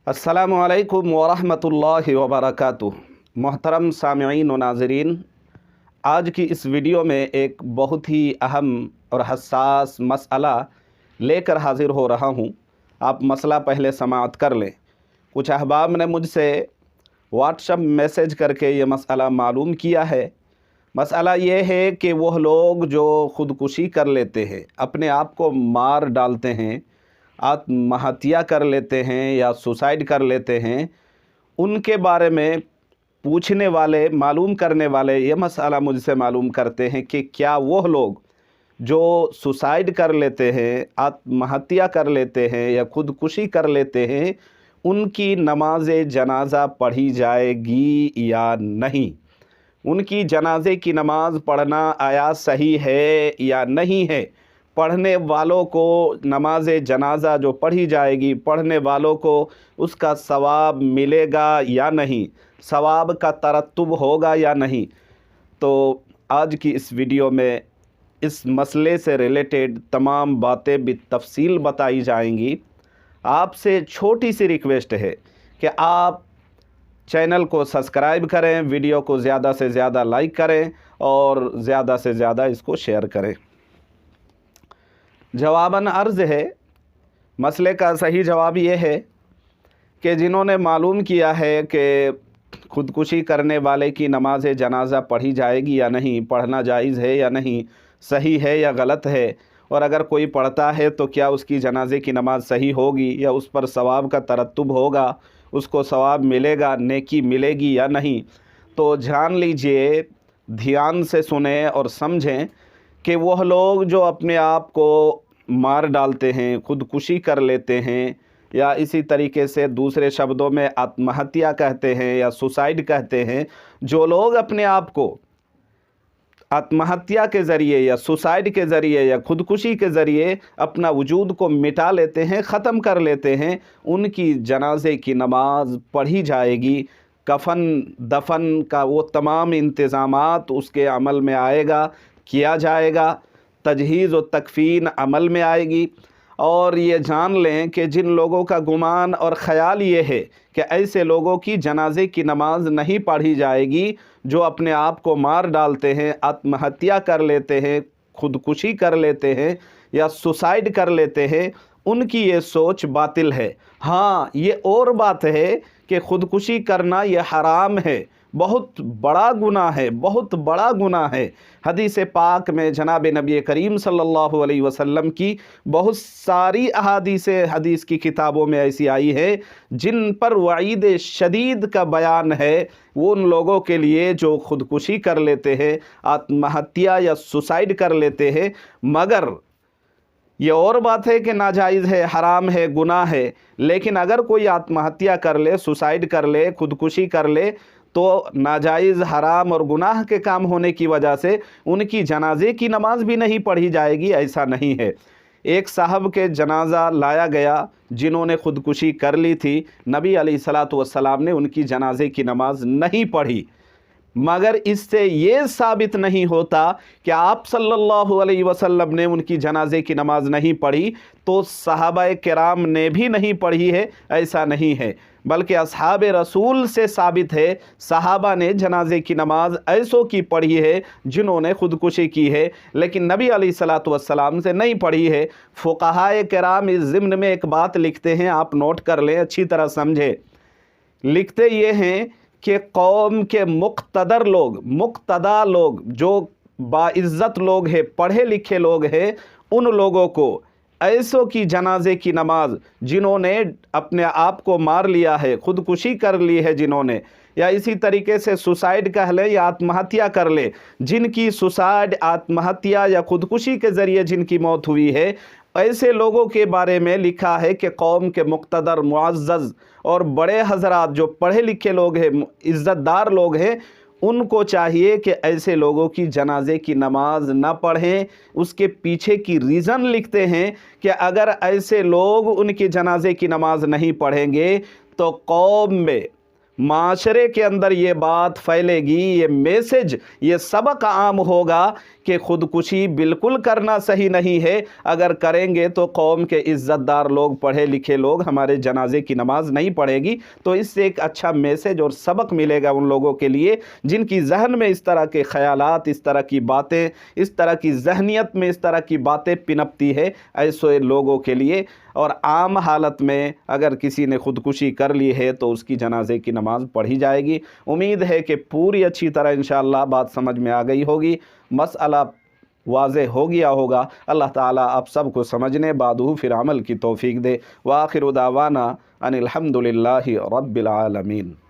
अस्सलामु अलैकुम वरहमतुल्लाहि वबरकातुह। मोहतरम सामिईन व नाज़रीन, आज की इस वीडियो में एक बहुत ही अहम और हसास मसला लेकर हाज़िर हो रहा हूँ। आप मसला पहले समाअत कर लें। कुछ अहबाब ने मुझसे व्हाट्सएप मैसेज करके ये मसला मालूम किया है। मसला ये है कि वह लोग जो ख़ुदकुशी कर लेते हैं, अपने आप को मार डालते हैं, आत्महत्या कर लेते हैं या सुसाइड कर लेते हैं, उनके बारे में पूछने वाले, मालूम करने वाले ये मसला मुझसे मालूम करते हैं कि क्या वह लोग जो सुसाइड कर लेते हैं, आत्महत्या कर लेते हैं या ख़ुदकुशी कर लेते हैं, उनकी नमाज जनाज़ा पढ़ी जाएगी या नहीं। उनकी जनाजे की नमाज़ पढ़ना आया सही है या नहीं है। पढ़ने वालों को नमाज जनाज़ा जो पढ़ी जाएगी, पढ़ने वालों को उसका सवाब मिलेगा या नहीं, सवाब का तरत्तुब होगा या नहीं। तो आज की इस वीडियो में इस मसले से रिलेटेड तमाम बातें बितफ़सील बताई जाएंगी। आपसे छोटी सी रिक्वेस्ट है कि आप चैनल को सब्सक्राइब करें, वीडियो को ज़्यादा से ज़्यादा लाइक करें और ज़्यादा से ज़्यादा इसको शेयर करें। जवाबन अर्ज़ है, मसले का सही जवाब ये है कि जिन्होंने मालूम किया है कि ख़ुदकुशी करने वाले की नमाज जनाज़ा पढ़ी जाएगी या नहीं, पढ़ना जायज़ है या नहीं, सही है या गलत है, और अगर कोई पढ़ता है तो क्या उसकी जनाजे की नमाज़ सही होगी या उस पर सवाब का तरत्तुब होगा, उसको सवाब मिलेगा, नेकी मिलेगी या नहीं। तो जान लीजिए, ध्यान से सुने और समझें कि वह लोग जो अपने आप को मार डालते हैं, ख़ुदकुशी कर लेते हैं, या इसी तरीके से दूसरे शब्दों में आत्महत्या कहते हैं या सुसाइड कहते हैं, जो लोग अपने आप को आत्महत्या के ज़रिए या सुसाइड के ज़रिए या ख़ुदकुशी के ज़रिए अपना वजूद को मिटा लेते हैं, ख़त्म कर लेते हैं, उनकी जनाजे की नमाज़ पढ़ी जाएगी। कफन दफन का वो तमाम इंतज़ामात उसके अमल में आएगा, किया जाएगा, तजहीज़ व तकफ़ीन अमल में आएगी। और ये जान लें कि जिन लोगों का गुमान और ख़याल ये है कि ऐसे लोगों की जनाजे की नमाज़ नहीं पढ़ी जाएगी, जो अपने आप को मार डालते हैं, आत्महत्या कर लेते हैं, ख़ुदकुशी कर लेते हैं या सुसाइड कर लेते हैं, उनकी ये सोच बातिल है। हाँ, ये और बात है कि ख़ुदकुशी करना ये हराम है, बहुत बड़ा गुनाह है, बहुत बड़ा गुनाह है। हदीस पाक में जनाब नबी करीम सल्लल्लाहु अलैहि वसल्लम की बहुत सारी अहादीसें हदीस की किताबों में ऐसी आई है जिन पर वईद शदीद का बयान है। वो उन लोगों के लिए जो ख़ुदकुशी कर लेते हैं, आत्महत्या या सुसाइड कर लेते हैं। मगर ये और बात है कि नाजायज़ है, हराम है, गुनाह है, लेकिन अगर कोई आत्महत्या कर ले, सुसाइड कर ले, ख़ुदकुशी कर ले, तो नाजायज़, हराम और गुनाह के काम होने की वजह से उनकी जनाजे की नमाज भी नहीं पढ़ी जाएगी, ऐसा नहीं है। एक साहब के जनाज़ा लाया गया जिन्होंने ख़ुदकुशी कर ली थी। नबी अलैहिस्सलातु वस्सलाम ने उनकी जनाजे की नमाज नहीं पढ़ी, मगर इससे ये साबित नहीं होता कि आप सल्लल्लाहु अलैहि वसल्लम ने उनकी जनाजे की नमाज नहीं पढ़ी तो सहाबाए किराम ने भी नहीं पढ़ी है, ऐसा नहीं है। बल्कि अस्हाब रसूल से साबित है, सहाबा ने जनाजे की नमाज ऐसों की पढ़ी है जिन्होंने ख़ुदकुशी की है, लेकिन नबी अलैहिस्सलातु वस्सलाम से नहीं पढ़ी है। फ़ुक़हाए किराम इस ज़िम्न में एक बात लिखते हैं, आप नोट कर लें, अच्छी तरह समझे। लिखते ये हैं कि कौम के मुक़्तदा लोग जो बाइज़्ज़त लोग हैं, पढ़े लिखे लोग हैं, उन लोगों को ऐसों की जनाजे की नमाज जिन्होंने अपने आप को मार लिया है, ख़ुदकुशी कर ली है जिन्होंने, या इसी तरीके से सुसाइड कह लें या आत्महत्या कर ले, जिनकी सुसाइड, आत्महत्या या ख़ुदकुशी के ज़रिए जिनकी मौत हुई है, ऐसे लोगों के बारे में लिखा है कि कौम के मुक़्तदर, मुअज़्ज़ज़ और बड़े हज़रात जो पढ़े लिखे लोग हैं, इज़्ज़तदार लोग हैं, उनको चाहिए कि ऐसे लोगों की जनाजे की नमाज ना पढ़ें। उसके पीछे की रीज़न लिखते हैं कि अगर ऐसे लोग उनकी जनाजे की नमाज नहीं पढ़ेंगे तो कौम में, माशरे के अंदर ये बात फैलेगी, ये मैसेज, ये सबक आम होगा کہ خودکشی بالکل کرنا صحیح نہیں ہے، اگر کریں گے تو قوم کے عزت دار لوگ، پڑھے لکھے لوگ ہمارے جنازے کی نماز نہیں پڑھے گی، تو اس سے ایک اچھا میسیج اور سبق ملے گا ان لوگوں کے لیے جن کی ذہن میں اس طرح کے خیالات، اس طرح کی باتیں، اس طرح کی ذہنیت میں اس طرح کی باتیں پنپتی ہے، ایسے لوگوں کے لیے۔ اور عام حالت میں اگر کسی نے خودکشی کر لی ہے تو اس کی جنازے کی نماز پڑھی جائے گی۔ امید ہے کہ پوری اچھی طرح انشاءاللہ بات سمجھ میں آ گئی ہوگی، مسئلہ واضح ہو گیا ہوگا۔ اللہ تعالیٰ آپ سب کو سمجھنے بعد پھر عمل کی توفیق دے۔ وآخر دعوانا ان الحمد للہ رب العالمین۔